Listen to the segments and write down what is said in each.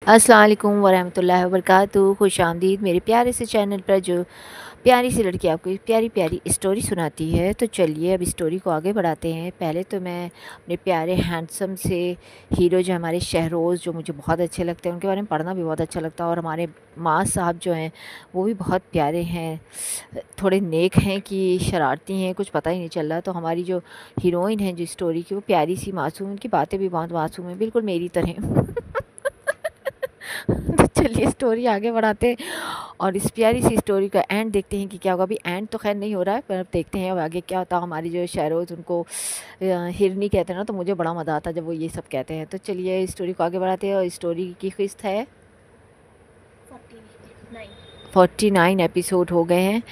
अस्सलाम वालेकुम वरहमतुल्लाहि वबरकातुहू। खुशामदीद मेरे प्यारे से चैनल पर, जो प्यारी सी लड़की आपको प्यारी प्यारी स्टोरी सुनाती है। तो चलिए अब स्टोरी को आगे बढ़ाते हैं। पहले तो मैं अपने प्यारे हैंडसम से हीरो जो हमारे शहरोज़, जो मुझे बहुत अच्छे लगते हैं, उनके बारे में पढ़ना भी बहुत अच्छा लगता है। और हमारे माँ साहब जो हैं वो भी बहुत प्यारे हैं, थोड़े नेक हैं कि शरारती हैं, कुछ पता ही नहीं चल रहा। तो हमारी जो हीरोइन है जो स्टोरी की, वो प्यारी सी मासूम, उनकी बातें भी बहुत मासूम हैं, बिल्कुल मेरी तरह। तो चलिए स्टोरी आगे बढ़ाते हैं और इस प्यारी सी स्टोरी का एंड देखते हैं कि क्या होगा। अभी एंड तो खैर नहीं हो रहा है, पर अब देखते हैं अब आगे क्या होता है। हमारी जो शहरोज़, उनको हिरनी कहते हैं ना, तो मुझे बड़ा मज़ा आता है जब वो ये सब कहते हैं। तो चलिए स्टोरी को आगे बढ़ाते हैं। और स्टोरी की किस्त है 49 एपिसोड हो गए हैं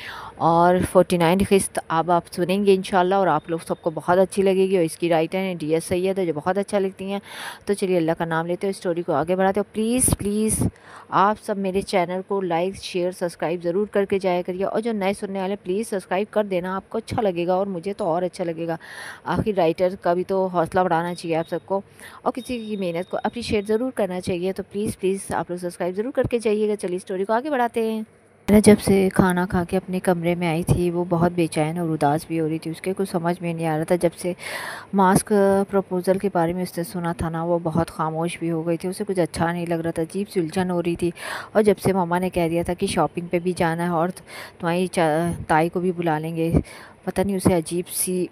और 49 किस्त अब आप सुनेंगे इंशाल्लाह, और आप लोग सबको बहुत अच्छी लगेगी। और इसकी राइटर हैं DS सैयद, जो बहुत अच्छा लिखती हैं। तो चलिए अल्लाह का नाम लेते हो, स्टोरी को आगे बढ़ाते हो। प्लीज़ प्लीज़ आप सब मेरे चैनल को लाइक शेयर सब्सक्राइब ज़रूर करके जाया करिए। और जो नए सुनने वाले, प्लीज़ सब्सक्राइब कर देना, आपको अच्छा लगेगा और मुझे तो और अच्छा लगेगा। आखिर राइटर का भी तो हौसला बढ़ाना चाहिए आप सबको, और किसी की मेहनत को अप्रिशिएट ज़रूर करना चाहिए। तो प्लीज़ प्लीज़ आप लोग सब्सक्राइब ज़रूर करके जाइएगा। चलिए स्टोरी को आगे बढ़ाते हैं। मैं जब से खाना खा के अपने कमरे में आई थी, वो बहुत बेचैन और उदास भी हो रही थी। उसके कुछ समझ में नहीं आ रहा था। जब से मास्क प्रपोज़ल के बारे में उसने सुना था ना, वो बहुत खामोश भी हो गई थी। उसे कुछ अच्छा नहीं लग रहा था, अजीब सी उलझन हो रही थी। और जब से मम्मा ने कह दिया था कि शॉपिंग पे भी जाना है और तुम्हारी ताई को भी बुला लेंगे, पता नहीं उसे अजीब सी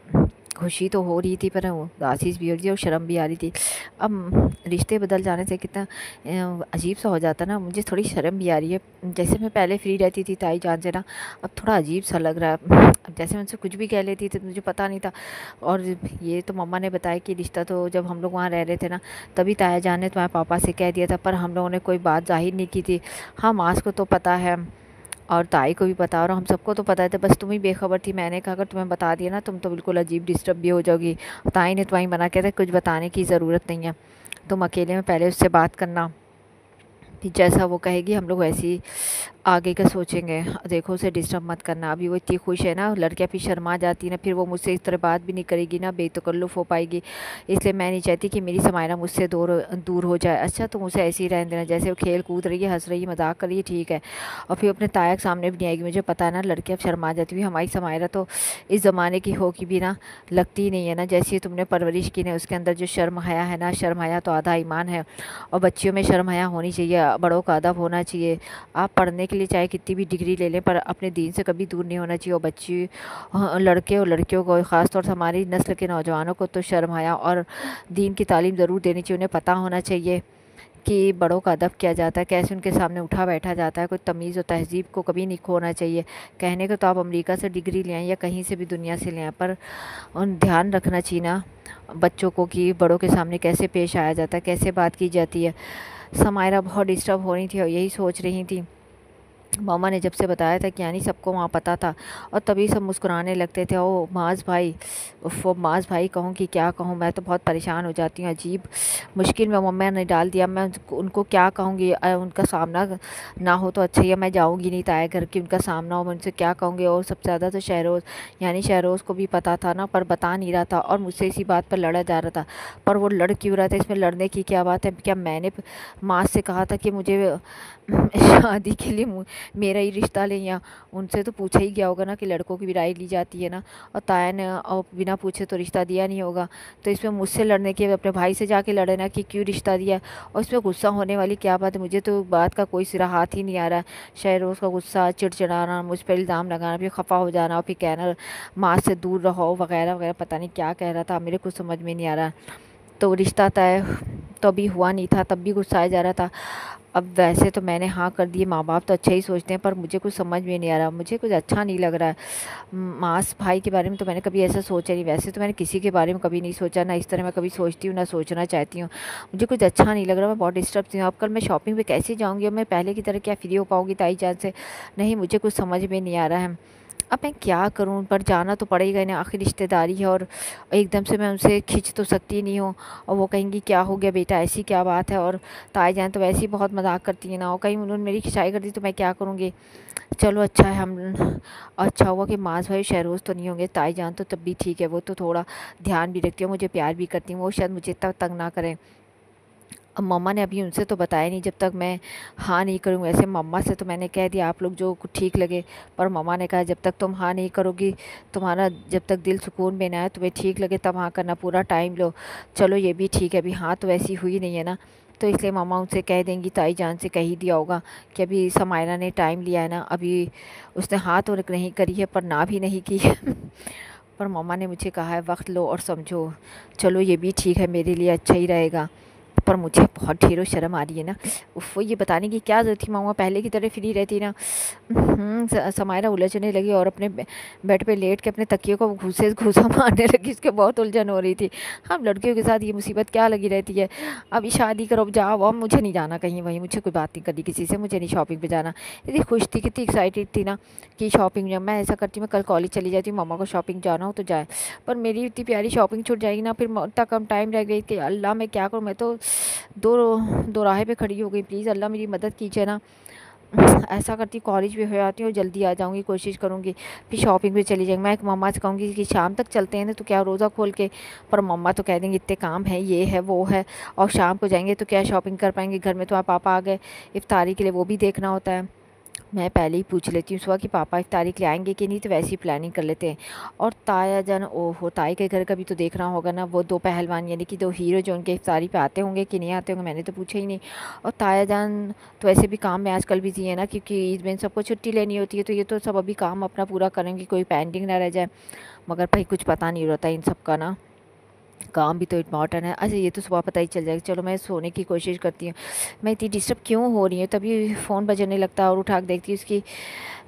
खुशी तो हो रही थी, पर उदासी भी हो रही थी और शर्म भी आ रही थी। अब रिश्ते बदल जाने से कितना अजीब सा हो जाता ना, मुझे थोड़ी शर्म भी आ रही है। जैसे मैं पहले फ्री रहती थी ताई जान से ना, अब थोड़ा अजीब सा लग रहा है। अब जैसे मैं उनसे कुछ भी कह लेती थी तो मुझे पता नहीं था। और ये तो मम्मा ने बताया कि रिश्ता तो जब हम लोग वहाँ रह रहे थे ना, तभी ताया जान ने तुम्हारे पापा से कह दिया था, पर हम लोगों ने कोई बात जाहिर नहीं की थी। हाँ, मास को तो पता है और ताई को भी पता, और हम सबको तो पता था, बस तुम ही बेखबर थी। मैंने कहा अगर तुम्हें बता दिया ना, तुम तो बिल्कुल अजीब डिस्टर्ब भी हो जाओगी। ताई ने तुम्हारी मना किया था, कुछ बताने की ज़रूरत नहीं है, तुम अकेले में पहले उससे बात करना, कि जैसा वो कहेगी हम लोग वैसी आगे का सोचेंगे। देखो उसे डिस्टर्ब मत करना, अभी वो इतनी खुश है ना, लड़कियां फिर शर्मा जाती है ना, फिर वो मुझसे इस तरह बात भी नहीं करेगी ना, बेतकल्लुफ़ हो पाएगी। इसलिए मैं नहीं चाहती कि मेरी समायरा मुझसे दूर दूर हो जाए। अच्छा तुम उसे ऐसे ही रहने देना, जैसे वो खेल कूद रही है, हंस रही है, मजाक कर रही है, ठीक है। और फिर अपने ताया के सामने भी नहीं आएगी। मुझे पता है ना, लड़कियाँ शर्मा जाती हुई। हमारी समायरा तो इस ज़माने की होगी भी ना, लगती ही नहीं है ना, जैसी तुमने परवरिश की ना, उसके अंदर जो शर्म हया है ना, शर्म हया तो आधा ईमान है। और बच्चियों में शर्म हया होनी चाहिए, बड़ों का अदब होना चाहिए। आप पढ़ने के लिए चाहे कितनी भी डिग्री ले लें, पर अपने दीन से कभी दूर नहीं होना चाहिए। और बच्ची लड़के और लड़कियों को, ख़ास तौर से हमारी नस्ल के नौजवानों को तो शर्म हया और दीन की तालीम ज़रूर देनी चाहिए। उन्हें पता होना चाहिए कि बड़ों का अदब किया जाता है, कैसे उनके सामने उठा बैठा जाता है। कोई तमीज़ और तहज़ीब को कभी नहीं खोना चाहिए। कहने को तो आप अमेरिका से डिग्री ले आएँ या कहीं से भी दुनिया से ले आएँ, पर उन ध्यान रखना चाहिए ना बच्चों को कि बड़ों के सामने कैसे पेश आया जाता है, कैसे बात की जाती है। समायरा बहुत डिस्टर्ब हो रही थी और यही सोच रही थी। मामा ने जब से बताया था कि यानी सबको वहाँ पता था, और तभी सब मुस्कुराने लगते थे। ओ माज भाई, उफ वो माज भाई कहूँ कि क्या कहूँ, मैं तो बहुत परेशान हो जाती हूँ। अजीब मुश्किल में मम्मा ने डाल दिया। मैं उनको क्या कहूँगी, उनका सामना ना हो तो अच्छा ही है। मैं जाऊँगी नहीं ताया घर की, उनका सामना हो, मैं उनसे क्या कहूँगी। और सबसे ज़्यादा तो शहरोज़, यानी शहरोज़ को भी पता था ना, पर बता नहीं रहा था और मुझसे इसी बात पर लड़ा जा रहा था। पर वो लड़ क्यों रहा था, इसमें लड़ने की क्या बात है। क्या मैंने माँ से कहा था कि मुझे शादी के लिए मेरा ही रिश्ता लें, या उनसे तो पूछा ही गया होगा ना कि लड़कों की भी राय ली जाती है ना। और ताया ने और बिना पूछे तो रिश्ता दिया नहीं होगा। तो इसमें मुझसे लड़ने के अपने भाई से जाके लड़े ना कि क्यों रिश्ता दिया। और इसमें गुस्सा होने वाली क्या बात है, मुझे तो बात का कोई सिरा हाथ ही नहीं आ रहा है। शहरोज़ का गुस्सा, चिड़चिड़ाना, मुझ पर इल्ज़ाम लगाना, फिर खफा हो जाना और फिर कहना माँ से दूर रहो वगैरह वगैरह, पता नहीं क्या कह रहा था, मेरे कुछ समझ में नहीं आ रहा। तो रिश्ता तय तो अभी हुआ नहीं था, तब भी गुस्साया जा रहा था। अब वैसे तो मैंने हाँ कर दिए, माँ बाप तो अच्छा ही सोचते हैं, पर मुझे कुछ समझ में नहीं आ रहा, मुझे कुछ अच्छा नहीं लग रहा है। मास भाई के बारे में तो मैंने कभी ऐसा सोचा नहीं। वैसे तो मैंने किसी के बारे में कभी नहीं सोचा, ना इस तरह मैं कभी सोचती हूँ ना सोचना चाहती हूँ। मुझे कुछ अच्छा नहीं लग रहा, मैं बहुत डिस्टर्ब थी। अब कल मैं शॉपिंग पे कैसे जाऊँगी, और मैं पहले की तरह क्या फ्री हो पाऊँगी ताई जान से, नहीं मुझे कुछ समझ में नहीं आ रहा है। अब मैं क्या करूँ, पर जाना तो पड़ेगा ही ना, आखिर रिश्तेदारी है। और एकदम से मैं उनसे खींच तो सकती नहीं हूँ। और वो कहेंगी क्या हो गया बेटा, ऐसी क्या बात है। और ताई जान तो वैसे ही बहुत मजाक करती है ना, और कहीं उन्होंने मेरी खिंचाई कर दी तो मैं क्या करूँगी। चलो अच्छा है हम, अच्छा हुआ कि मास भाई शहरोज़ तो नहीं होंगे। ताई जान तो तब भी ठीक है, वो तो थोड़ा ध्यान भी रखती है, मुझे प्यार भी करती है, वो शायद मुझे इतना तंग ना करें। अब मम्मा ने अभी उनसे तो बताया नहीं, जब तक मैं हाँ नहीं करूँगी। ऐसे मम्मा से तो मैंने कह दिया आप लोग जो ठीक लगे, पर मम्मा ने कहा जब तक तुम हाँ नहीं करोगी, तुम्हारा जब तक दिल सुकून में ना आए, तुम्हें ठीक लगे तब हाँ करना, पूरा टाइम लो। चलो ये भी ठीक है, अभी हाँ तो वैसी हुई नहीं है ना, तो इसलिए मम्मा उनसे कह देंगी, ताई जान से कह ही दिया होगा कि अभी समायरा ने टाइम लिया है ना, अभी उसने हाँ तो नहीं करी है पर ना भी नहीं की है। पर मम्मा ने मुझे कहा है वक्त लो और समझो। चलो ये भी ठीक है, मेरे लिए अच्छा ही रहेगा। पर मुझे बहुत ढेरों शर्म आ रही है ना। उफ, ये बताने की क्या ज़रूरत थी, मम्मा पहले की तरह फ्री रहती ना। समायरा उलझने लगी और अपने बेड पे लेट के अपने तकिए को घूसे घूसा मारने लगी। उसके बहुत उलझन हो रही थी। हम लड़कियों के साथ ये मुसीबत क्या लगी रहती है। अभी शादी करो, अब जाओ, अब मुझे नहीं जाना कहीं, वहीं मुझे कोई बात नहीं करनी किसी से, मुझे नहीं शॉपिंग पे जाना। इतनी खुश थी, कितनी एक्साइटेड थी ना कि शॉपिंग, जब मैं ऐसा करती हूँ, मैं कल कॉलेज चली जाती हूँ, मम्मा को शॉपिंग जाना हो तो जाए, पर मेरी इतनी प्यारी शॉपिंग छूट जाएगी ना, फिर इतना कम टाइम रह गई कि अल्लाह मैं क्या करूँ। मैं तो दो दो राह पे खड़ी हो गई। प्लीज़ अल्लाह मेरी मदद कीजिए ना। ऐसा करती कॉलेज भी हो जाती हूँ, जल्दी आ जाऊँगी, कोशिश करूँगी, फिर शॉपिंग पे चली जाएंगी। मैं एक मम्मा से कहूँगी कि शाम तक चलते हैं ना, तो क्या रोज़ा खोल के, पर मम्मा तो कह देंगे इतने काम है, ये है वो है, और शाम को जाएंगे तो क्या शॉपिंग कर पाएंगे, घर में तो आप पापा आ गए इफ्तारी के लिए, वो भी देखना होता है। मैं पहले ही पूछ लेती हूँ सुबह कि पापा इफ्तारी के लिए आएंगे कि नहीं, तो वैसे ही प्लानिंग कर लेते हैं। और ताया जान, ओहो, ताई के घर का भी तो देखना होगा ना, वो दो पहलवान यानी कि दो हीरो जो उनके इफ्तारी पे आते होंगे कि नहीं आते होंगे, मैंने तो पूछा ही नहीं। और ताया जान तो ऐसे भी काम में आजकल बिजी है ना, क्योंकि ईद में सबको छुट्टी लेनी होती है, तो ये तो सब अभी काम अपना पूरा करेंगे, कोई पेंडिंग ना रह जाए। मगर भाई कुछ पता नहीं रहता इन सब का ना, काम भी तो इम्पॉर्टेंट है। अच्छा ये तो सुबह पता ही चल जाएगा। चलो मैं सोने की कोशिश करती हूँ। मैं इतनी डिस्टर्ब क्यों हो रही हूँ, तभी फ़ोन बजने लगता है और उठा के देखती हूँ उसकी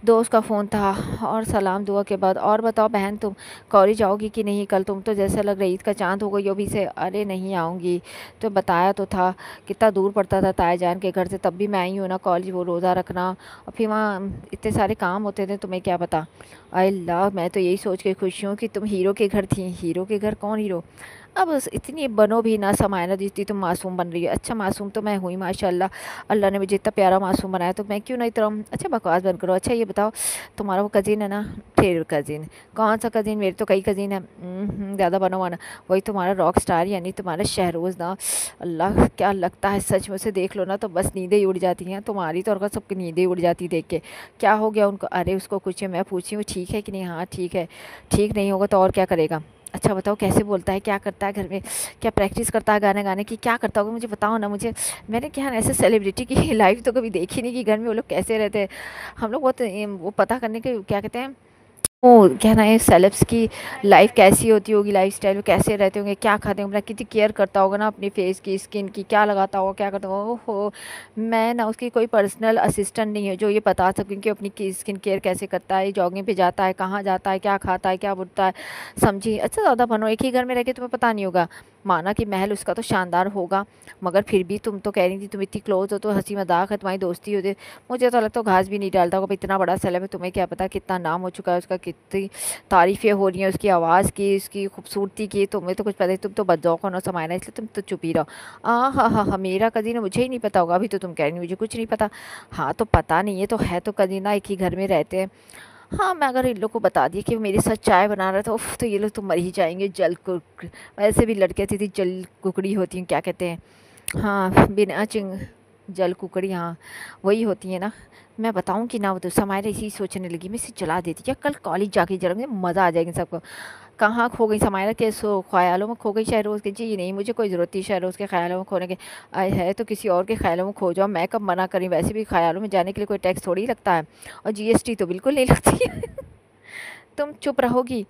दोस्त का फ़ोन था। और सलाम दुआ के बाद, और बताओ बहन तुम कॉलेज आओगी कि नहीं कल, तुम तो जैसा लग रहा ईद का चाँद हो गई हो अभी से। अरे नहीं आऊँगी, तो बताया तो था, कितना दूर पड़ता था ताया जान के घर से, तब भी मैं आई हूँ ना कॉलेज, वो रोज़ा रखना और फिर वहाँ इतने सारे काम होते थे, तुम्हें क्या पता। अल्लाह मैं तो यही सोच के खुश हूँ कि तुम हीरो के घर थी। हीरो के घर, कौन हीरो। अब इतनी बनो भी ना, समायना जितनी तुम मासूम बन रही हो। अच्छा मासूम तो मैं हुई माशाल्लाह, अल्लाह ने मुझे इतना प्यारा मासूम बनाया, तो मैं क्यों नहीं इतना। अच्छा बकवास बंद करो। अच्छा ये बताओ, तुम्हारा वो कज़िन है ना, फिर कज़िन, कौन सा कज़िन, मेरे तो कई कज़िन है, ज़्यादा बनो माना, वही तुम्हारा रॉक स्टार यानी तुम्हारा शहरोज़ ना। अल्लाह क्या लगता है सच में, उसे देख लो ना तो बस नींदें ही उड़ जाती हैं तुम्हारी, तो और सबकी नींदें उड़ जाती देख के। क्या हो गया उनको, अरे उसको कुछ है, मैं पूछी हूँ ठीक है कि नहीं, हाँ ठीक है, ठीक नहीं होगा तो और क्या करेगा। अच्छा बताओ कैसे बोलता है, क्या करता है घर में, क्या प्रैक्टिस करता है गाने गाने की, क्या करता होगा, मुझे बताओ ना मुझे। मैंने क्या ऐसे सेलिब्रिटी की लाइफ तो कभी देखी नहीं कि घर में वो लोग कैसे रहते हैं। हम लोग बहुत वो पता करने के क्या कहते हैं, वो क्या ना है, सेलेब्स की लाइफ कैसी होती होगी, लाइफ स्टाइल कैसे रहते होंगे, क्या खाते होंगे, कितनी केयर करता होगा ना अपनी फेस की, स्किन की, क्या लगाता होगा, क्या करता होगा। ओहो, मैं ना उसकी कोई पर्सनल असिस्टेंट नहीं है जो ये बता सकूँ कि अपनी स्किन केयर कैसे करता है, जॉगिंग पे जाता है, कहाँ जाता है, क्या खाता है, क्या बुढ़ता है, समझी। अच्छा ज़्यादा बनो, एक ही घर में रह के तुम्हें पता नहीं होगा। माना कि महल उसका तो शानदार होगा, मगर फिर भी तुम तो कह रही थी तुम इतनी क्लोज हो, तो हंसी मजाक है, तुम्हारी दोस्ती होती है। मुझे तो लगता है घास भी नहीं डालता होगा, इतना बड़ा सेलेब है, तुम्हें क्या पता कितना नाम हो चुका है उसका, कितनी तारीफ़ें हो रही हैं उसकी आवाज़ की, उसकी खूबसूरती की, तुम्हें तो कुछ पता ही, तुम तो बदौक हो ना समायना, इसलिए तुम तो चुप ही रहो। हाँ हाँ हाँ, मेरा कज़िन मुझे ही नहीं पता होगा, अभी तो तुम कह रही मुझे कुछ नहीं पता। हाँ तो पता नहीं है तो है तो कज़िन, एक ही घर में रहते हैं। हाँ मैं अगर इन लोग को बता दिया कि मेरे साथ चाय बना रहा था, उफ, तो ये लोग तो मर ही जाएंगे, जल कुक। वैसे भी लड़के थी जल कुकड़ी होती हैं, क्या कहते हैं, हाँ बिना चिंग, जल कुकड़ी, हाँ वही होती है ना। मैं बताऊं कि ना, वो तो समायरा इसी सोचने लगी, मैं इसे जला देती क्या, कल कॉलेज जाके जलाऊंगी, मज़ा आ जाएगा सबको। कहाँ खो गई समायरा के, सो ख्यालों में खो गई शहरोज़ के। जी नहीं, मुझे कोई ज़रूरत थी शहरोज़ के ख्यालों में खोने के। आए है तो किसी और के ख्यालों में खो जाओ, मैं कब मना करी, वैसे भी ख्यालों में जाने के लिए कोई टैक्स थोड़ी लगता है, और जीएसटी तो बिल्कुल नहीं लगती है। तुम चुप रहोगी।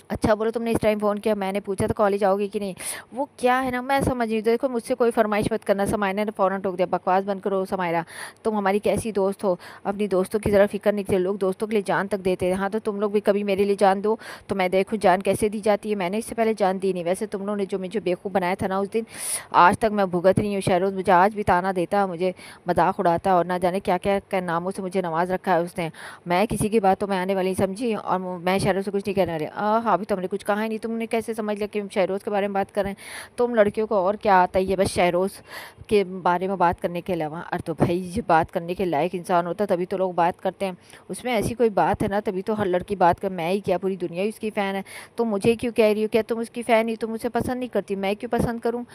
अच्छा बोलो, तुमने इस टाइम फ़ोन किया, मैंने पूछा था कॉलेज आओगी कि नहीं। वो क्या है ना, मैं समझ नहीं, देखो मुझसे कोई फरमाइश मत करना। समायरा ने फ़ौरन टोक दिया, बकवास बंद करो समायरा, तुम हमारी कैसी दोस्त हो, अपनी दोस्तों की ज़रा फिक्र नहीं करते, लोग दोस्तों के लिए जान तक देते हैं। हाँ तो तुम लोग भी कभी मेरे लिए जान दो, तो मैं देखूँ जान कैसे दी जाती है। मैंने इससे पहले जान दी नहीं, वैसे तुम लोगों ने जो मुझे बेवकूफ़ बनाया था ना उस दिन, आज तक मैं भुगत रही हूँ। शहरोज़ मुझे आज भी ताना देता है, मुझे मजाक उड़ाता है, और ना जाने क्या क्या नामों से मुझे नवाज रखा है उसने। मैं किसी की बातों में आने वाली समझी, और मैं शहरों से कुछ नहीं कहने वाली। हाँ अभी तो हमने कुछ कहा ही नहीं, तुमने कैसे समझ लिया कि हम शहरोज़ के बारे में बात कर रहे हैं। तुम लड़कियों को और क्या आता ही है बस शहरोज़ के बारे में बात करने के अलावा। अरे तो भाई जब बात करने के लायक इंसान होता तभी तो लोग बात करते हैं, उसमें ऐसी कोई बात है ना, तभी तो हर लड़की बात कर। मैं ही क्या, पूरी दुनिया ही उसकी फ़ैन है। तुम मुझे क्यों कह रही हो, क्या तुम उसकी फ़ैन ही, तुम मुझे पसंद नहीं करती, मैं क्यों पसंद करूँ।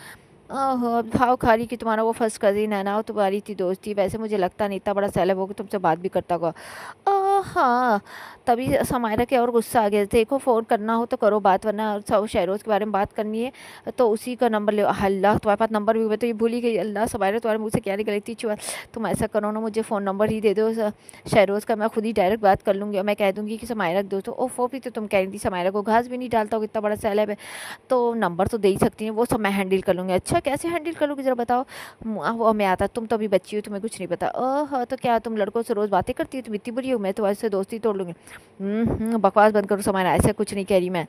ओहो, भाव खा रही कि तुम्हारा वो फर्स्ट कज़िन है ना, वो तुम्हारी थी दोस्ती, वैसे मुझे लगता नहीं इतना बड़ा सेलेब होगा तुमसे बात भी करता होगा। हाँ, तभी समायरा के और गुस्सा आ गया। देखो फ़ोन करना हो तो करो बात, वरना सब शहरोज़ के बारे में बात करनी है तो उसी का नंबर ले। अल्लाह, तुम्हारे पास नंबर भी हुआ तो ये भूल ही गई। अल्लाह, समायरा तुम्हारे मुँह से क्या निकली थी चुआ। तुम ऐसा करो ना, मुझे फ़ोन नंबर ही दे दो शहरोज़ का, मैं खुद ही डायरेक्ट बात कर लूँगी और मैं कह दूँगी कि समायरा के दोस्तों। ओफ़ो, भी तो तुम कह रही थी समायरा को घास भी नहीं डालता हो, इतना बड़ा सेलेब है, तो नंबर तो दे ही सकती हैं, वो सब मैं हैंडल कर लूँगी। अच्छा, कैसे हैंडल कर लूँगी ज़रा बताओ। वो मैं आता, तुम तो अभी बच्ची हो, तुम्हें कुछ नहीं पता। ओह, तो क्या तुम लड़कों से रोज़ बातें करती हो, तुम इतनी बुरी हो, मैं तुम्हारे से दोस्ती तोड़ लूँगी। बकवास बंद करो समायरा, ऐसा कुछ नहीं कह रही मैं।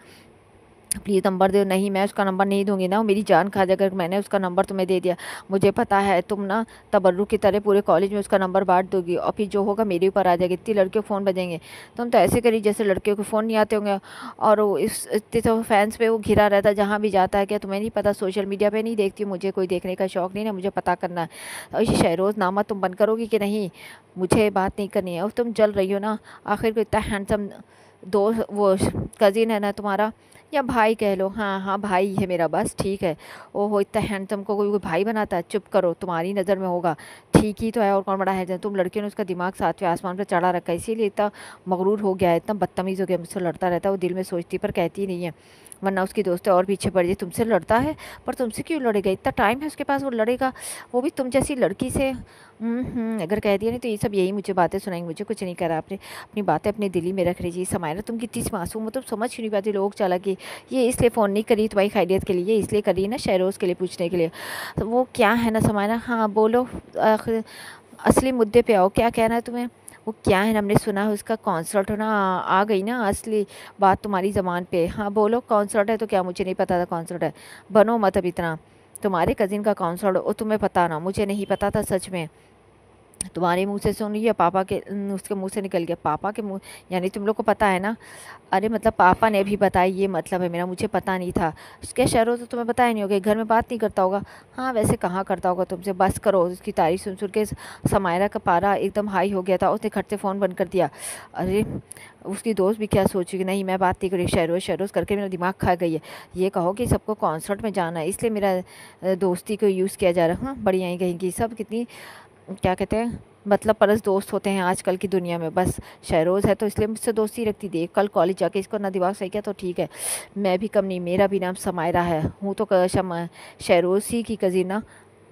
प्लीज़ नंबर दो। नहीं, मैं उसका नंबर नहीं दूंगी ना, वो मेरी जान खा जाएगा अगर मैंने उसका नंबर तुम्हें दे दिया। मुझे पता है तुम ना तबर्रुक की तरह पूरे कॉलेज में उसका नंबर बांट दोगी और फिर जो होगा मेरे ऊपर आ जाएगा। इतनी लड़कियों को फ़ोन बजेंगे, तुम तो ऐसे करी जैसे लड़कियों को फ़ोन नहीं आते होंगे। और वो इस इतने तो फैंस पे वो घिरा रहता है जहाँ भी जाता है। क्या तुम्हें नहीं पता, सोशल मीडिया पे नहीं देखती हूँ, मुझे कोई देखने का शौक़ नहीं ना, मुझे पता करना है। और ये शहरोज़ नामा तुम बंद करोगी कि नहीं, मुझे बात नहीं करनी है। और तुम जल रही हो ना, आखिर को इतना हैंडसम दोस्त वो कज़िन है ना तुम्हारा, या भाई कह लो। हाँ हाँ, भाई है मेरा, बस ठीक है। ओहो, इतना हैंडसम को कोई भाई बनाता है? चुप करो, तुम्हारी नज़र में होगा ठीक ही तो है, और कौन बड़ा है। तुम लड़कियों ने उसका दिमाग सातवें आसमान पर चढ़ा रखा है, इसीलिए इतना मगरूर हो गया है, इतना बदतमीज़ हो गया, मुझसे लड़ता रहता है। वो दिल में सोचती पर कहती नहीं है, वरना उसकी दोस्तें और पीछे पड़ जाए। तुमसे लड़ता है, पर तुमसे क्यों लड़ेगा, इतना टाइम है उसके पास, वो लड़ेगा वो भी तुम जैसी लड़की से। अगर कह दिया नहीं तो ये सब यही मुझे बातें सुनाएंगे, मुझे कुछ नहीं करा। आपने अपनी बातें अपने दिल ही में रख लीजिए। समायरा, तुम कितनी मासूम हो, तुम समझ ही नहीं पाती। लोग चला कि ये इसलिए फ़ोन नहीं करी तुम्हारी खैरियत के लिए, ये इसलिए करी ना शहरोज़ के लिए पूछने के लिए। तो वो क्या है ना समायरा, हाँ बोलो, असली मुद्दे पे आओ, क्या कहना है तुम्हें। वो क्या है ना, हमने सुना है उसका कॉन्सर्ट होना, आ गई ना असली बात तुम्हारी ज़बान पे। हाँ बोलो, कॉन्सर्ट है तो क्या, मुझे नहीं पता था कॉन्सर्ट है। बनो मत अब इतना, तुम्हारे कज़िन का कॉन्सर्ट वो तुम्हें पता ना, मुझे नहीं पता था सच में। तुम्हारे मुंह से सुन या पापा के, उसके मुंह से निकल गया। पापा के मुंह, यानी तुम लोग को पता है ना। अरे मतलब पापा ने अभी बताई, ये मतलब है मेरा, मुझे पता नहीं था। उसके शहरों तो तुम्हें बताया नहीं होगा, घर में बात नहीं करता होगा। हाँ वैसे कहाँ करता होगा तुमसे, बस करो। उसकी तारीफ सुन सुन के समायरा का पारा एकदम हाई हो गया था, उसने खट से फ़ोन बंद कर दिया। अरे उसकी दोस्त भी क्या सोचेगी, नहीं मैं बात नहीं करी, शहरों शहरों करके मेरा दिमाग खा गई है। ये कहो कि सबको कॉन्सर्ट में जाना है इसलिए मेरा दोस्ती को यूज़ किया जा रहा है। हाँ बढ़िया ही कहेंगी सब, कितनी क्या कहते हैं, मतलब परस दोस्त होते हैं आजकल की दुनिया में। बस शहरोज़ है तो इसलिए मुझसे दोस्ती रखती थी, कल कॉलेज जाके इसको ना दिमाग सही किया तो ठीक है। मैं भी कम नहीं, मेरा भी नाम समायरा है, हूँ तो शहरोज़ ही की कज़िन ना।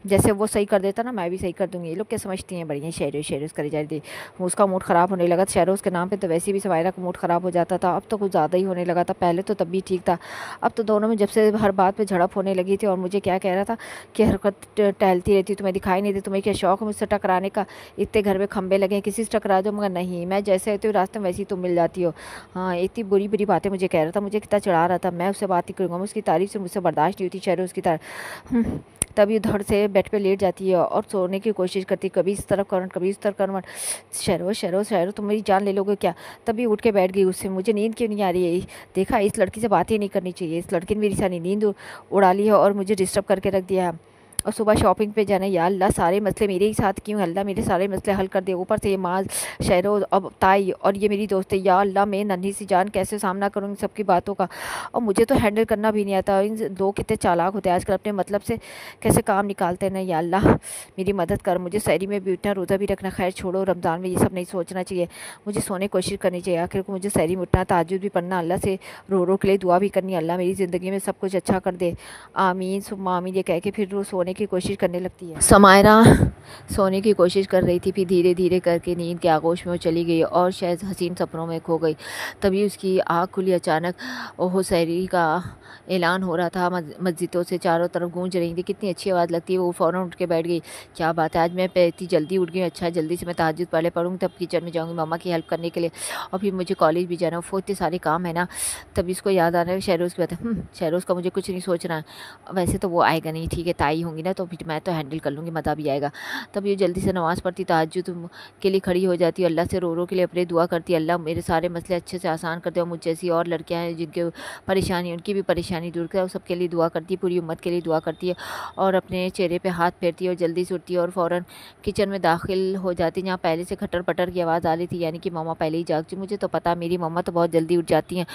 जैसे वो सही कर देता ना, मैं भी सही कर दूंगी। ये लोग क्या समझती हैं, बढ़िया शहरोज़ करी जा रही थी। उसका मूड ख़राब होने लगा शहरोज़ के नाम पे, तो वैसे भी समायरा का मूड ख़राब हो जाता था। अब तो कुछ ज़्यादा ही होने लगा था, पहले तो तब भी ठीक था, अब तो दोनों में जब से हर बात पे झड़प होने लगी थी। और मुझे क्या कह रहा था कि हरकत टहलती रहती, तुम्हें दिखाई नहीं दे, तुम्हें क्या शौक है मुझसे टकराने का, इतने घर में खंबे लगे किसी से टकरा दो। मगर नहीं, मैं जैसे रहती हूँ रास्ते में वैसी तुम मिल जाती हो। हाँ, इतनी बुरी बुरी बातें मुझे कह रहा था, मुझे कितना चढ़ा रहा था। मैं उससे बात ही करूँगा, उसकी तारीफ से मुझसे बर्दाश्त नहीं होती शहरोज़ की तारीफ। तभी धड़ से बेड पे लेट जाती है और सोने की कोशिश करती है, कभी इस तरफ करवट कभी इस तरफ करवट। शहरों तुम मेरी जान ले लोगे क्या। तभी उठ के बैठ गई उससे, मुझे नींद क्यों नहीं आ रही है। देखा, इस लड़की से बात ही नहीं करनी चाहिए, इस लड़की ने मेरी सारी नींद उड़ा ली है और मुझे डिस्टर्ब करके रख दिया है। और सुबह शॉपिंग पे जाना, या अल्लाह सारे मसले मेरे ही साथ क्यों, अल्लाह मेरे सारे मसले हल कर दे। ऊपर से ये माज शहरों अब ताई और ये मेरी दोस्त है, या अल्लाह मैं नन्ही सी जान कैसे सामना करूँगी सबकी बातों का। और मुझे तो हैंडल करना भी नहीं आता। इन दो कितने चालाक होते हैं आजकल, अपने मतलब से कैसे काम निकालते हैं ना। या अल्लाह मेरी मदद कर, मुझे सहरी में भी उठना, रोज़ा भी रखना। खैर छोड़ो, रमज़ान में ये सब नहीं सोचना चाहिए, मुझे सोने की कोशिश करनी चाहिए। आखिर को मुझे सहरी में उठना, तहज्जुद भी पढ़ना, अल्लाह से रो रो के लिए दुआ भी करनी, अल्लाह मेरी ज़िंदगी में सब कुछ अच्छा कर दे, आमीन सुम्मा आमीन, ये कह के फिर वो सोने की कोशिश करने लगती है। समायरा सोने की कोशिश कर रही थी, फिर धीरे धीरे करके नींद के आगोश में वो चली गई और शायद हसीन सपनों में खो गई। तभी उसकी आँख खुली अचानक। ओहो, सहरी का ऐलान हो रहा था, मस्जिदों से चारों तरफ गूंज रही थी। कितनी अच्छी आवाज़ लगती है। वो फ़ौरन उठ के बैठ गई। क्या बात है, आज मैं इतनी जल्दी उठ गई। अच्छा, जल्दी से मैं तहज्जुद पहले पढ़ूँगी, तब किचन में जाऊँगी मम्मा की हेल्प करने के लिए, और फिर मुझे कॉलेज भी जाना, वो इतने सारे काम है ना। तभी इसको याद आ रहा है शहरोज़ की बात है। शहरोज़ का मुझे कुछ नहीं सोचना, वैसे तो वो आएगा नहीं, ठीक है ताई होंगी ना तो फिर मैं तो हैंडल कर लूँगी, मज़ा भी आएगा। तब ये जल्दी से नमाज़ पढ़ती, तहज्जुद के लिए खड़ी हो जाती है, अल्लाह से रो रो के लिए अपने दुआ करती है, अल्लाह मेरे सारे मसले अच्छे से आसान कर दे और मुझ जैसी और लड़कियाँ हैं जिनके परेशानी, उनकी भी परेशानी दूर करे, और सबके लिए दुआ करती है, पूरी उम्मत के लिए दुआ करती है और अपने चेहरे पे हाथ फेरती है और जल्दी से उठती है और फ़ौरन किचन में दाखिल हो जाती है, जहाँ पहले से खटर-पटर की आवाज़ आ रही थी, यानी कि मम्मा पहले ही जाग चुकी। मुझे तो पता मेरी मम्मा तो बहुत जल्दी उठ जाती हैं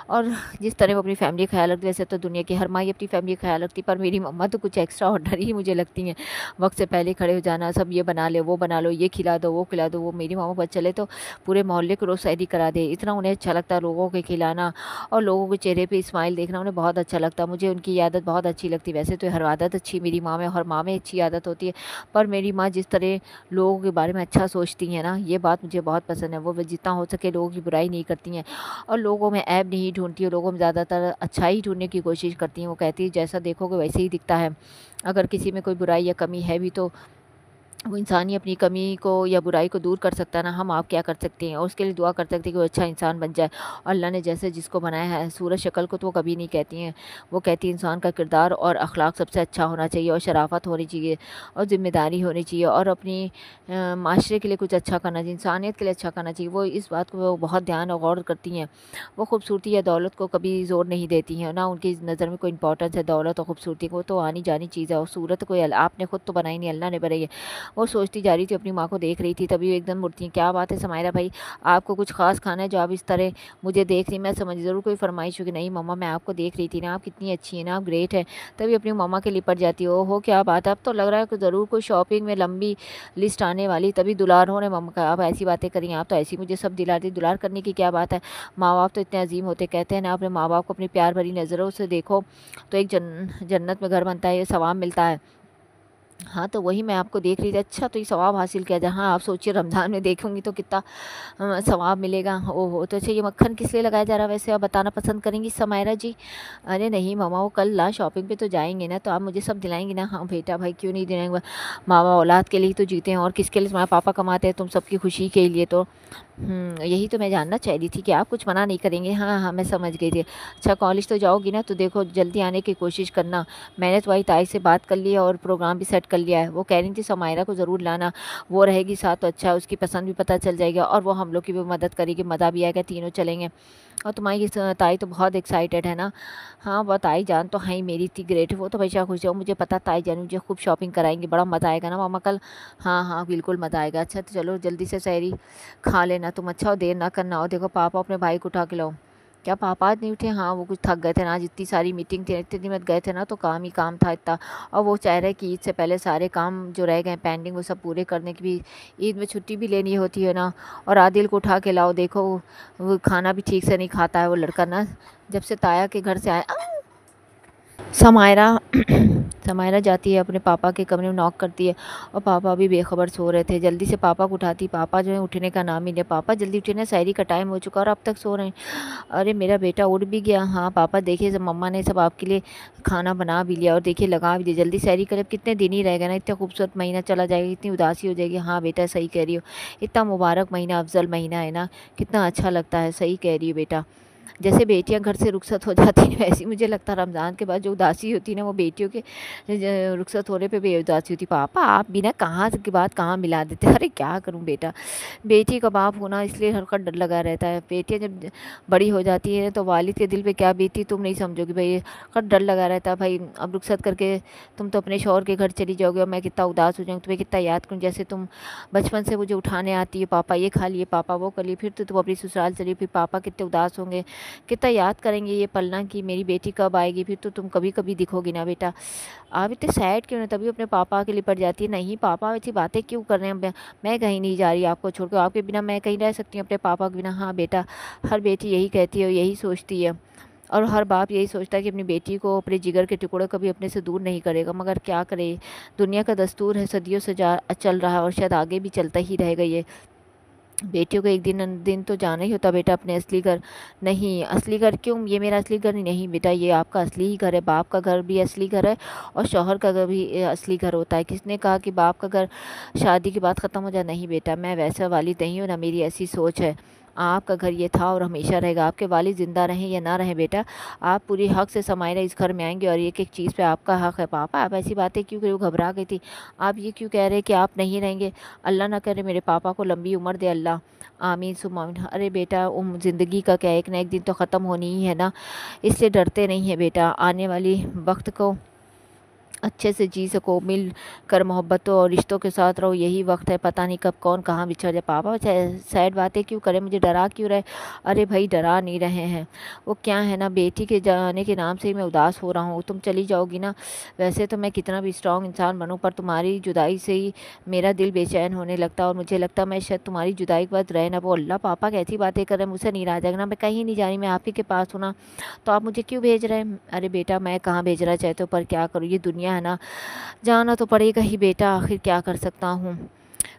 और जिस तरह वो अपनी फैमिली का ख्याल रखती है, वैसे तो दुनिया की हर माँ ही अपनी फैमिली का ख्याल रखती है, पर मेरी मम्मा तो कुछ एक्स्ट्रा ऑर्डिनरी ही मुझे लगती हैं। वक्त से पहले खड़े हो जाना, सब ये बना ले, वो बना लो, ये खिला दो, वो खिला दो। वो मेरी मम्मा बस चले तो पूरे मोहल्ले को रोज़ सैरी करा दे, इतना उन्हें अच्छा लगता है लोगों के खिलाना और लोगों के चेहरे पे स्माइल देखना, उन्हें बहुत अच्छा लगता है। मुझे उनकी आदत बहुत अच्छी लगती है। वैसे तो हर आदत अच्छी मेरी माँ में, हर माँ में अच्छी आदत होती है, पर मेरी माँ जिस तरह लोगों के बारे में अच्छा सोचती हैं ना, ये बात मुझे बहुत पसंद है। वो जितना हो सके लोगों की बुराई नहीं करती हैं और लोगों में ऐब नहीं ढूंढती है, लोगों में ज़्यादातर अच्छाई ढूंढने की कोशिश करती हैं। वो कहती है जैसा देखोगे वैसे ही दिखता है, अगर किसी में कोई बुराई या कमी है भी तो वो इंसान ही अपनी कमी को या बुराई को दूर कर सकता है ना, हम आप क्या कर सकते हैं। और उसके लिए दुआ कर सकते हैं कि वो अच्छा इंसान बन जाए। अल्लाह ने जैसे जिसको बनाया है, सूरत शक्ल को तो वो कभी नहीं कहती हैं, वो कहती है इंसान का किरदार और अखलाक सबसे अच्छा होना चाहिए और शराफत होनी चाहिए और ज़िम्मेदारी होनी चाहिए और अपनी माशरे के लिए कुछ अच्छा करना चाहिए, इंसानियत के लिए अच्छा करना चाहिए। वो इस बात को वो बहुत ध्यान और गौर करती हैं। वो खूबसूरती या दौलत को कभी ज़ोर नहीं देती हैं, ना उनकी नज़र में कोई इंपॉर्टेंस है दौलत और खूबसूरती को, तो आनी जानी चीज़ है। और सूरत कोई आपने खुद तो बनाई नहीं, अल्लाह ने बनाई है। वो सोचती जा रही थी, अपनी माँ को देख रही थी, तभी वो एकदम मुड़ती हैं, क्या बात है समायरा भाई, आपको कुछ ख़ास खाना है जो आप इस तरह मुझे देख रही। मैं समझ ज़रूर कोई फरमाइश होगी। नहीं मम्मा, मैं आपको देख रही थी ना, आप कितनी अच्छी हैं ना, आप ग्रेट है। तभी अपनी मम्मा के लिपट जाती हो क्या बात है, अब तो लग रहा है कि ज़रूर कोई शॉपिंग में लंबी लिस्ट आने वाली। तभी दुलारों ने मम्मा का, आप ऐसी बातें करी, आप तो ऐसी मुझे सब दिला दी, दुलार करने की क्या बात है। माँ बाप तो इतने अजीम होते, कहते हैं ना, अपने माँ बाप को अपनी प्यार भरी नज़रों से देखो तो एक जन्नत में घर बनता है, ये सवाब मिलता है। हाँ, तो वही मैं आपको देख रही थी। अच्छा, तो ये सवाब हासिल किया जाए। हाँ, आप सोचिए रमज़ान में देखूँगी तो कितना सवाब मिलेगा। ओहो! तो अच्छा, ये मक्खन किस लिए लगाया जा रहा है वैसे, आप बताना पसंद करेंगी समायरा जी? अरे नहीं मम्मा, वो कल ना शॉपिंग पे तो जाएँगे ना, तो आप मुझे सब दिलाएँगी ना? हाँ बेटा भाई, क्यों नहीं दिलाएँगे। माँ-बाप औलाद के लिए ही तो जीते हैं और किसके लिए? तुम्हारे पापा कमाते हैं तुम सबकी खुशी के लिए तो। यही तो मैं जानना चाह रही थी कि आप कुछ मना नहीं करेंगे। हाँ, हाँ, मैं समझ गई थी। अच्छा, कॉलेज तो जाओगी ना, तो देखो जल्दी आने की कोशिश करना। मैंने तुम्हारी ताई से बात कर ली है और प्रोग्राम भी सेट कर लिया है। वो कह रही थी समायरा को ज़रूर लाना, वो रहेगी साथ तो अच्छा है, उसकी पसंद भी पता चल जाएगा और वो हम लोग की भी मदद करेगी, मज़ा भी आएगा, तीनों चलेंगे। और तुम्हारी ताई तो बहुत एक्साइटेड है ना? हाँ, वो ताई जान तो है ही मेरी, इतनी ग्रेट है, वो तो हमेशा खुश है। मुझे पता ताई जान मुझे खूब शॉपिंग कराएँगी, बड़ा मज़ा आएगा ना मामा कल? हाँ, हाँ, बिल्कुल मज़ा आएगा। अच्छा, तो चलो जल्दी से सहरी खा लेना तुम, अच्छा और देर ना करना। और देखो पापा अपने भाई को उठा के लाओ। क्या पापा आज नहीं उठे? हाँ, वो कुछ थक गए थे ना, आज इतनी सारी मीटिंग थी, इतने दिन में गए थे ना, तो काम ही काम था इतना। और वो चाह रहे कि ईद से पहले सारे काम जो रह गए पेंडिंग वो सब पूरे करने की, भी ईद में छुट्टी भी लेनी होती है ना। और आदिल को उठा के लाओ, देखो वो खाना भी ठीक से नहीं खाता है वो लड़का ना, जब से ताया के घर से आया। समायरा समायरा जाती है अपने पापा के कमरे में, नॉक करती है और पापा अभी बेखबर सो रहे थे। जल्दी से पापा को उठाती, पापा जो है उठने का नाम ही नहीं। पापा जल्दी उठे ना, सहरी का टाइम हो चुका और अब तक सो रहे हैं। अरे मेरा बेटा उठ भी गया। हाँ पापा, देखिए सब मम्मा ने सब आपके लिए खाना बना भी लिया और देखिए लगा भी दिया, जल्दी सहरी करें, कितने दिन ही रह गए ना, इतना खूबसूरत महीना चला जाएगा, इतनी उदासी हो जाएगी। हाँ बेटा सही कह रही हो, इतना मुबारक महीना, अफजल महीना है ना, कितना अच्छा लगता है। सही कह रही हो बेटा, जैसे बेटियां घर से रुखसत हो जाती हैं वैसे मुझे लगता है रमज़ान के बाद जो उदासी होती है ना, वो बेटियों के रुखसत होने पे भी उदासी होती। पापा आप भी ना कहाँ की बात कहाँ मिला देते। अरे क्या करूँ बेटा, बेटी का बाप होना इसलिए हल्का डर लगा रहता है। बेटियाँ जब बड़ी हो जाती है तो वालिद के दिल पे क्या बीती तुम नहीं समझोगी भाई, हल्का डर लगा रहता है भाई। अब रुखसत करके तुम तो अपने शौहर के घर चली जाओगे और मैं कितना उदास हो जाऊँगी, तुम्हें कितना याद करूँ। जैसे तुम बचपन से मुझे उठाने आती है, पापा ये खा लिए, पापा वो कर लिए, फिर तो तुम अपनी ससुराल चली, फिर पापा कितने उदास होंगे, कितना याद करेंगे ये पल ना कि मेरी बेटी कब आएगी। फिर तो तुम कभी कभी दिखोगी ना बेटा। आप इतने सैड क्यों ना, तभी अपने पापा के लिपट जाती है। नहीं पापा ऐसी बातें क्यों कर रहे हैं, मैं कहीं नहीं जा रही आपको छोड़कर, आपके बिना मैं कहीं रह सकती हूँ अपने पापा के बिना। हाँ बेटा, हर बेटी यही कहती है, यही सोचती है और हर बाप यही सोचता है कि अपनी बेटी को, अपने जिगर के टुकड़े कभी अपने से दूर नहीं करेगा। मगर क्या करे, दुनिया का दस्तूर है, सदियों से चल रहा है और शायद आगे भी चलता ही रहेगा। ये बेटियों को एक दिन तो जाना ही होता बेटा अपने असली घर। नहीं असली घर क्यों, ये मेरा असली घर नहीं बेटा, ये आपका असली ही घर है। बाप का घर भी असली घर है और शौहर का घर भी असली घर होता है। किसने कहा कि बाप का घर शादी के बाद ख़त्म हो जाए? नहीं बेटा, मैं वैसा वाली नहीं हूँ ना, मेरी ऐसी सोच है। आपका घर ये था और हमेशा रहेगा। आपके वालिद ज़िंदा रहें या ना रहें बेटा, आप पूरी हक़ से समाइरा इस घर में आएँगे और एक-एक चीज़ पे आपका हक़ है। पापा आप ऐसी बातें क्यों कर रहे हो? घबरा गई थी। आप ये क्यों कह रहे हैं कि आप नहीं रहेंगे? अल्लाह ना करे मेरे पापा को लंबी उम्र दे अल्लाह। आमीन सुम्मा आमीन। अरे बेटा ज़िंदगी का क्या, एक ना एक दिन तो ख़त्म होनी ही है ना, इसलिए डरते नहीं हैं बेटा। आने वाली वक़्त को अच्छे से जी सको, मिल कर मोहब्बतों और रिश्तों के साथ रहो, यही वक्त है। पता नहीं कब कौन कहाँ बिछड़ जाए। पापा सैड बातें क्यों करें, मुझे डरा क्यों रहे? अरे भाई डरा नहीं रहे हैं, वो क्या है ना, बेटी के जाने के नाम से ही मैं उदास हो रहा हूँ। तुम चली जाओगी ना, वैसे तो मैं कितना भी स्ट्रॉन्ग इंसान बनूँ, पर तुम्हारी जुदाई से ही मेरा दिल बेचैन होने लगता, और मुझे लगता मैं शायद तुम्हारी जुदाई के बाद रह ना वो। अल्लाह पापा कैसी बातें कर रहे हैं, मुझसे नहीं रहा जाएगा ना, मैं कहीं नहीं जा रही, मैं आप ही के पास हूँ ना, तो आप मुझे क्यों भेज रहे हैं? अरे बेटा मैं कहाँ भेजना चाहते हो, पर क्या करूँ, ये दुनिया है ना, जाना तो पड़ेगा ही बेटा, आखिर क्या कर सकता हूँ।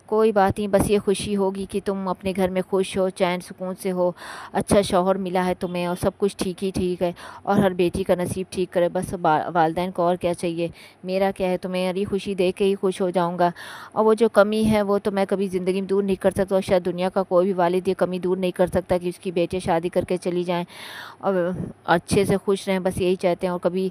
कोई बात नहीं, बस ये खुशी होगी कि तुम अपने घर में खुश हो, चैन सुकून से हो, अच्छा शौहर मिला है तुम्हें और सब कुछ ठीक ही ठीक है, और हर बेटी का नसीब ठीक करे, बस वालदैन को और क्या चाहिए, मेरा क्या है, तुम्हें मेरी खुशी देख के ही खुश हो जाऊंगा। और वो जो कमी है वो तो मैं कभी ज़िंदगी में दूर नहीं कर सकता, और शायद दुनिया का कोई भी वालिद ये कमी दूर नहीं कर सकता कि उसकी बेटी शादी करके चली जाएँ और अच्छे से खुश रहें, बस यही चाहते हैं। और कभी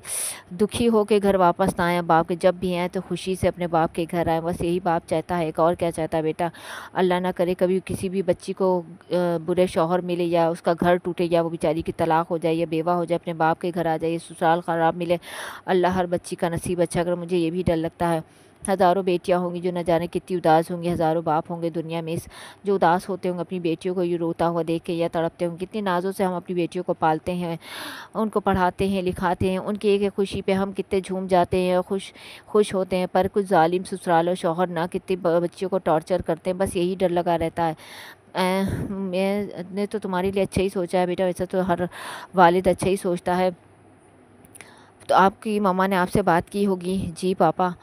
दुखी हो के घर वापस ना आए, बाप के जब भी आएँ तो खुशी से अपने बाप के घर आएँ, बस यही बाप चाहता है, एक और क्या चाहता है बेटा। अल्लाह ना करे कभी किसी भी बच्ची को बुरे शौहर मिले, या उसका घर टूटे, या वो बेचारी की तलाक हो जाए, या बेवा हो जाए, अपने बाप के घर आ जाए, ससुराल ख़राब मिले। अल्लाह हर बच्ची का नसीब अच्छा करे, मुझे ये भी डर लगता है। हज़ारों बेटियां होंगी जो न जाने कितनी उदास होंगी, हज़ारों बाप होंगे दुनिया में जो उदास होते होंगे अपनी बेटियों को ये रोता हुआ देख के, या तड़पते होंगे। कितनी नाज़ों से हम अपनी बेटियों को पालते हैं, उनको पढ़ाते हैं, लिखाते हैं, उनकी एक एक खुशी पे हम कितने झूम जाते हैं और खुश होते हैं, पर कुछ जालिम ससुराल और शौहर ना कितने बच्चियों को टॉर्चर करते हैं, बस यही डर लगा रहता है। मैंने तो तुम्हारे लिए अच्छा ही सोचा है बेटा, वैसे तो हर वालिद अच्छा ही सोचता है। तो आपकी मम्मा ने आपसे बात की होगी? जी पापा।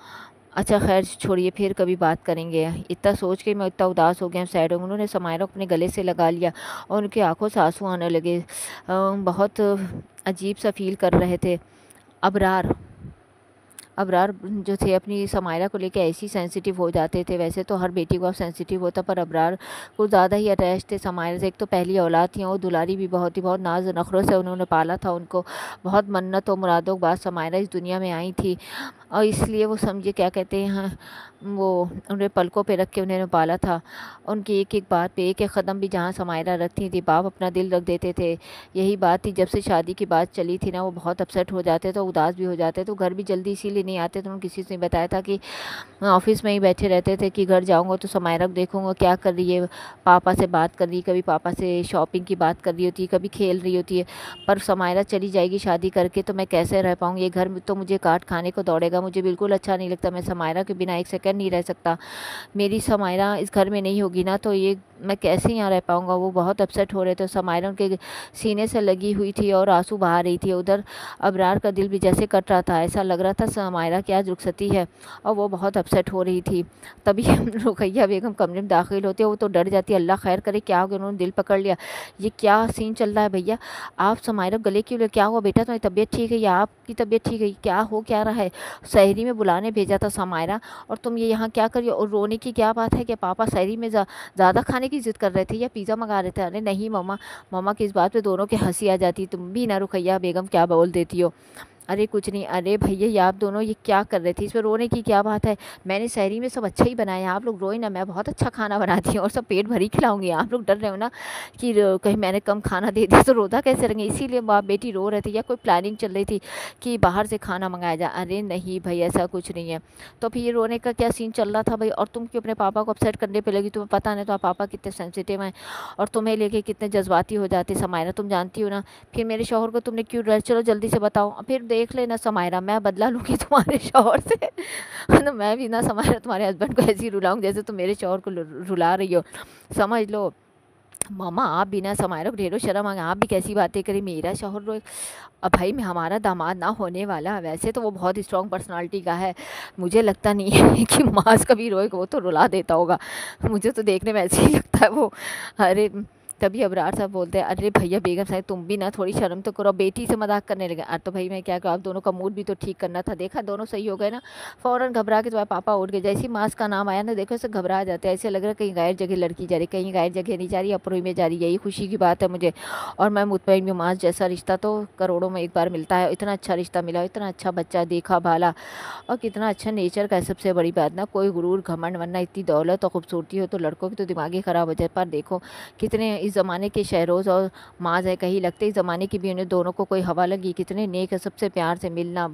अच्छा खैर छोड़िए, फिर कभी बात करेंगे। इतना सोच के मैं इतना उदास हो गया, सैड हो गया। उन्होंने समायरा को अपने गले से लगा लिया और उनकी आंखों से आंसू आने लगे। बहुत अजीब सा फील कर रहे थे। अबरार अबरार जो थे अपनी समायरा को लेके ऐसी सेंसिटिव हो जाते थे, वैसे तो हर बेटी को अब सेंसिटिव होता, पर अबरार कुछ ज़्यादा ही अटैच थे समायरा से। एक तो पहली औलाद थी, वो दुलारी भी बहुत ही, बहुत नाज नखरों से उन्होंने पाला था उनको, बहुत मन्नत और मुरादों के बाद समायरा इस दुनिया में आई थी, और इसलिए वो समझे क्या कहते हैं, वो उन्हें पलकों पे रख के उन्होंने पाला था। उनकी एक एक बात पे, एक एक कदम भी जहाँ समायरा रखती थी, बाप अपना दिल रख देते थे। यही बात थी, जब से शादी की बात चली थी ना, वो बहुत अपसेट हो जाते थे, उदास भी हो जाते, तो घर भी जल्दी इसीलिए नहीं आते थे। उन्होंने किसी से बताया था कि ऑफिस में ही बैठे रहते थे, कि घर जाऊँगा तो समायरा को देखूँगा क्या कर रही है, पापा से बात कर रही है, कभी पापा से शॉपिंग की बात कर रही होती है, कभी खेल रही होती है, पर समायरा चली जाएगी शादी करके तो मैं कैसे रह पाऊँगी, ये घर में तो मुझे काट खाने को दौड़ेगा, मुझे बिल्कुल अच्छा नहीं लगता, मैं समायरा के बिना एक सेकंड नहीं रह सकता। मेरी समायरा इस घर में नहीं होगी ना, तो ये मैं कैसे यहाँ रह पाऊँगा। वो बहुत अपसेट हो रहे थे। समायरा उनके सीने से लगी हुई थी और आंसू बहा रही थी। उधर अबरार का दिल भी जैसे कट रहा था, ऐसा लग रहा था समायरा की आज रुखसती है, और वो बहुत अपसेट हो रही थी। तभी रुकैया बेगम कमरे में दाखिल होती है, वो तो डर जाती है, अल्लाह खैर करे क्या हो गया, उन्होंने दिल पकड़ लिया, ये क्या सीन चल रहा है भैया, आप समायरा गले क्यों, क्या हुआ बेटा, तुम्हारी तबीयत ठीक है या आपकी तबीयत ठीक है, क्या हो क्या रहा है, शहरी में बुलाने भेजा था समायरा, और तुम ये यहाँ क्या करिए, और रोने की क्या बात है कि पापा शहरी में ज़्यादा खाने की ज़िद कर रहे थे या पिज़्ज़ा मंगा रहे थे। अरे नहीं मम्मा, मम्मा की इस बात पे दोनों की हंसी आ जाती, तुम भी ना रुकैया बेगम क्या बोल देती हो। अरे कुछ नहीं, अरे भैया ये आप दोनों ये क्या कर रहे थे, इसमें रोने की क्या बात है, मैंने शहरी में सब अच्छा ही बनाया, आप लोग रोए ना, मैं बहुत अच्छा खाना बनाती हूँ और सब पेट भरी खिलाऊंगी, आप लोग डर रहे हो ना कि कहीं मैंने कम खाना दे दिया तो रोता कैसे रहेंगे, इसीलिए बाप बेटी रो रहे थे, या कोई प्लानिंग चल रही थी कि बाहर से खाना मंगाया जाए। अरे नहीं भाई ऐसा कुछ नहीं है। तो फिर ये रोने का क्या सीन चल रहा था भाई, और तुम क्यों अपने पापा को अपसेट करने पर लगी, तुम्हें पता नहीं तो आप पापा कितने सेंसिटिव हैं और तुम्हें लेके कितने जज्बाती हो जाते। समायरा तुम जानती हो ना, फिर मेरे शौहर को तुमने क्यों डर, चलो जल्दी से बताओ, फिर देख लेना समायरा, मैं बदला लूँगी तुम्हारे शौहर से ना, मैं भी ना समायरा तुम्हारे हस्बैंड को ऐसे ही रुलाऊँ जैसे तुम मेरे शौहर को रुला रही हो, समझ लो। मामा आप भी ना, समायरा को ढेरों शर्म आ गया, आप भी कैसी बातें करी, मेरा शौहर रोए, अब भाई मैं हमारा दामाद ना होने वाला, वैसे तो वो बहुत स्ट्रॉन्ग पर्सनालिटी का है, मुझे लगता नहीं है कि मास कभी रोएगा, वो तो रुला देता होगा, मुझे तो देखने में ऐसे ही लगता है वो। अरे तभी अबरार साहब बोलते हैं, अरे भैया बेगम साहब तुम भी ना थोड़ी शर्म तो करो, बेटी से मजाक करने लगे। अरे तो भाई मैं क्या करूँ, आप दोनों का मूड भी तो ठीक करना था, देखा दोनों सही हो गए ना। फ़ौरन घबरा के तुम्हारे पापा उठ गए, जैसे ही मास का नाम आया ना देखो ऐसे घबरा जाते हैं, ऐसे लग रहा है कहीं गायर जगह लड़की जा रही, कहीं गायर जगह नहीं जा रही, अप्रोई में जा रही, यही खुशी की बात है मुझे। और मैं मुतमईन भी, मास जैसा रिश्ता तो करोड़ों में एक बार मिलता है, इतना अच्छा रिश्ता मिला, इतना अच्छा बच्चा देखा भाला, और कितना अच्छा नेचर का है। सबसे बड़ी बात ना कोई गुरूर घमंड, वरना इतनी दौलत और खूबसूरती हो तो लड़कों की तो दिमाग ही ख़राब हो जाए। पर देखो कितने इस ज़माने के शहरोज़ और माज है, कहीं लगते इस ज़माने की भी उन्हें दोनों को कोई हवा लगी, कितने नेक है, सबसे प्यार से मिलना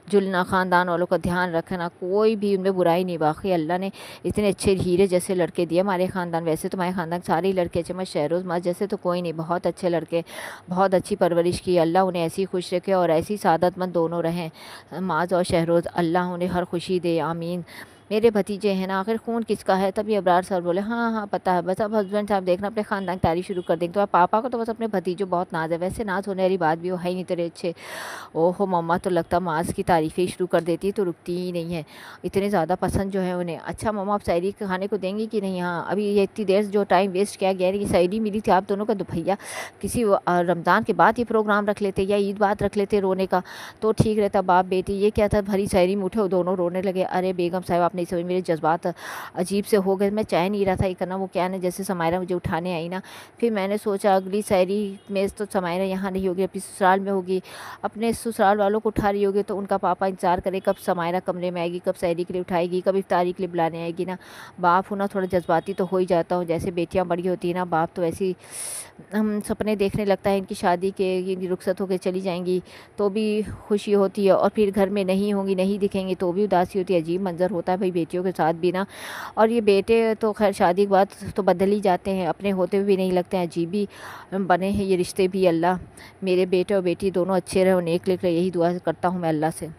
जुलना, ख़ानदान वालों का ध्यान रखना, कोई भी उनमें बुराई नहीं। बाकी अल्लाह ने इतने अच्छे हीरे जैसे लड़के दिए हमारे ख़ानदान। वैसे तो हमारे ख़ानदान सारे ही लड़के अच्छे, मैं शहरोज़ माज जैसे तो कोई नहीं, बहुत अच्छे लड़के, बहुत अच्छी परवरिश की। अल्लाह उन्हें ऐसी खुश रखे और ऐसी सादतमंद दोनों रहें, माज और शहरोज़, अल्लाह उन्हें हर खुशी दे, आमीन। मेरे भतीजे हैं ना, आखिर खून किसका है। तभी अबरार सर बोले, हाँ हाँ पता है, बस अब हस्बैंड साहब देखना अपने ख़ानदान की तारीफ शुरू कर देंगे। तो पापा को तो बस अपने भतीजों बहुत नाज है, वैसे नाज होने वाली बात भी वो है ही नहीं तेरे अच्छे। ओहो मम्मा तो लगता मास की तारीफ़ें शुरू कर देती है, तो रुकती ही नहीं है, इतने ज़्यादा पसंद जो है उन्हें। अच्छा मम्मा आप शायरी खाने को देंगी कि नहीं। हाँ अभी ये इतनी देर जो टाइम वेस्ट किया गया है कि शायरी मिली थी आप दोनों का, तो भैया किसी रमज़ान के बाद ये प्रोग्राम रख लेते या ईद बाद रख लेते रोने का, तो ठीक रहता। बाप बेटी ये क्या था, भरी शायरी में उठे दोनों रोने लगे। अरे बेगम साहब आप नहीं समझ, मेरे जज्बात अजीब से हो गए, मैं चाह नहीं रहा था ये करना। वो क्या ना जैसे समायरा मुझे उठाने आई ना, फिर मैंने सोचा अगली शायरी में तो समायरा यहाँ नहीं होगी, अपनी ससुराल में होगी, अपने ससुराल वालों को उठा रही होगी, तो उनका पापा इंतजार करे कब समायरा कमरे में आएगी, कब शायरी के लिए उठाएगी, कब इफ्तारी के लिए बुलाने आएगी ना। बाप हूँ ना थोड़ा जज्बाती तो हो ही जाता हूँ, जैसे बेटियाँ बड़ी होती है ना, बाप तो ऐसी हम सपने देखने लगता है इनकी शादी के, इनकी रुखसत होकर चली जाएंगी तो भी खुशी होती है, और फिर घर में नहीं होंगी, नहीं दिखेंगी तो भी उदासी होती है। अजीब मंजर होता है भाई बेटियों के साथ भी ना। और ये बेटे तो खैर शादी के बाद तो बदल ही जाते हैं, अपने होते हुए भी नहीं लगते हैं, अजीब ही बने हैं ये रिश्ते भी। अल्लाह मेरे बेटे और बेटी दोनों अच्छे रहे और नेक लिख रहे, यही दुआ करता हूँ मैं अल्लाह से।